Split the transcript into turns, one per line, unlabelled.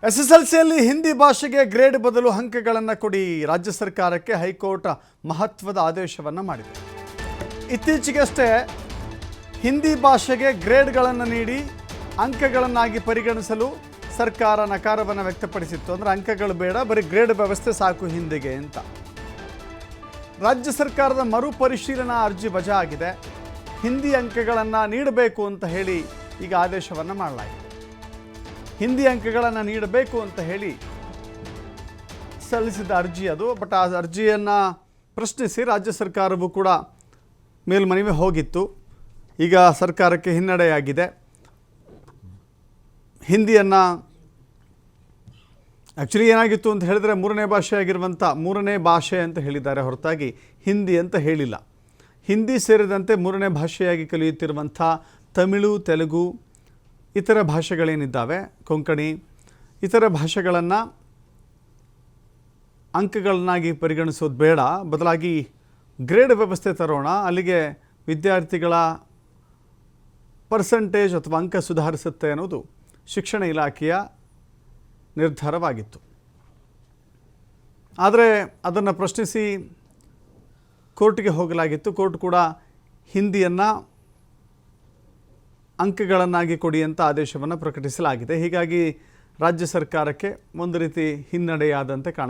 ಎಸ್ಎಸ್ಎಲ್ಸಿಯಲ್ಲಿ ಹಿಂದಿ ಭಾಷೆಗೆ ಗ್ರೇಡ್ ಬದಲು ಅಂಕಗಳನ್ನು ಕೊಡಿ ರಾಜ್ಯ ಸರ್ಕಾರಕ್ಕೆ ಹೈಕೋರ್ಟ್ ಮಹತ್ವದ ಆದೇಶವನ್ನು ಮಾಡಿದೆ. ಇತ್ತೀಚೆಗಷ್ಟೇ ಹಿಂದಿ ಭಾಷೆಗೆ ಗ್ರೇಡ್ಗಳನ್ನು ನೀಡಿ ಅಂಕಗಳನ್ನಾಗಿ ಪರಿಗಣಿಸಲು ಸರ್ಕಾರ ನಕಾರವನ್ನು ವ್ಯಕ್ತಪಡಿಸಿತ್ತು. ಅಂದರೆ ಅಂಕಗಳು ಬೇಡ, ಬರೀ ಗ್ರೇಡ್ ವ್ಯವಸ್ಥೆ ಸಾಕು ಹಿಂದಿಗೆ ಅಂತ. ರಾಜ್ಯ ಸರ್ಕಾರದ ಮರುಪರಿಶೀಲನಾ ಅರ್ಜಿ ವಜಾ ಆಗಿದೆ. ಹಿಂದಿ ಅಂಕಗಳನ್ನು ನೀಡಬೇಕು ಅಂತ ಹೇಳಿ ಈಗ ಆದೇಶವನ್ನು ಮಾಡಲಾಗಿದೆ. ಹಿಂದಿ ಅಂಕಗಳನ್ನು ನೀಡಬೇಕು ಅಂತ ಹೇಳಿ ಸಲ್ಲಿಸಿದ ಅರ್ಜಿ ಅದು. ಬಟ್ ಆ ಅರ್ಜಿಯನ್ನು ಪ್ರಶ್ನಿಸಿ ರಾಜ್ಯ ಸರ್ಕಾರವು ಕೂಡ ಮೇಲ್ಮನವಿ ಹೋಗಿತ್ತು. ಈಗ ಸರ್ಕಾರಕ್ಕೆ ಹಿನ್ನಡೆಯಾಗಿದೆ. ಹಿಂದಿಯನ್ನು ಆ್ಯಕ್ಚುಲಿ ಏನಾಗಿತ್ತು ಅಂತ ಹೇಳಿದ್ರೆ ಮೂರನೇ ಭಾಷೆ ಅಂತ ಹೇಳಿದ್ದಾರೆ ಹೊರತಾಗಿ ಹಿಂದಿ ಅಂತ ಹೇಳಿಲ್ಲ. ಹಿಂದಿ ಸೇರಿದಂತೆ ಮೂರನೇ ಭಾಷೆಯಾಗಿ ಕಲಿಯುತ್ತಿರುವಂಥ ತಮಿಳು, ತೆಲುಗು, ಇತರ ಭಾಷೆಗಳೇನಿದ್ದಾವೆ, ಕೊಂಕಣಿ, ಇತರ ಭಾಷೆಗಳನ್ನು ಅಂಕಗಳನ್ನಾಗಿ ಪರಿಗಣಿಸೋದು ಬೇಡ, ಬದಲಾಗಿ ಗ್ರೇಡ್ ವ್ಯವಸ್ಥೆ ತರೋಣ, ಅಲ್ಲಿಗೆ ವಿದ್ಯಾರ್ಥಿಗಳ ಪರ್ಸೆಂಟೇಜ್ ಅಥವಾ ಅಂಕ ಸುಧಾರಿಸುತ್ತೆ ಅನ್ನೋದು ಶಿಕ್ಷಣ ಇಲಾಖೆಯ ನಿರ್ಧಾರವಾಗಿತ್ತು. ಆದರೆ ಅದನ್ನು ಪ್ರಶ್ನಿಸಿ ಕೋರ್ಟ್ಗೆ ಹೋಗಲಾಗಿತ್ತು. ಕೋರ್ಟ್ ಕೂಡ ಹಿಂದಿಯನ್ನು ಅಂಕಗಳನ್ನಾಗಿ ಕೊಡಿ ಅಂತ ಆದೇಶವನ್ನು ಪ್ರಕಟಿಸಲಾಗಿದೆ. ಹೀಗಾಗಿ ರಾಜ್ಯ ಸರ್ಕಾರಕ್ಕೆ ಒಂದು ರೀತಿ ಹಿನ್ನಡೆಯಾದಂತೆ ಕಾಣಿಸ್ತಾ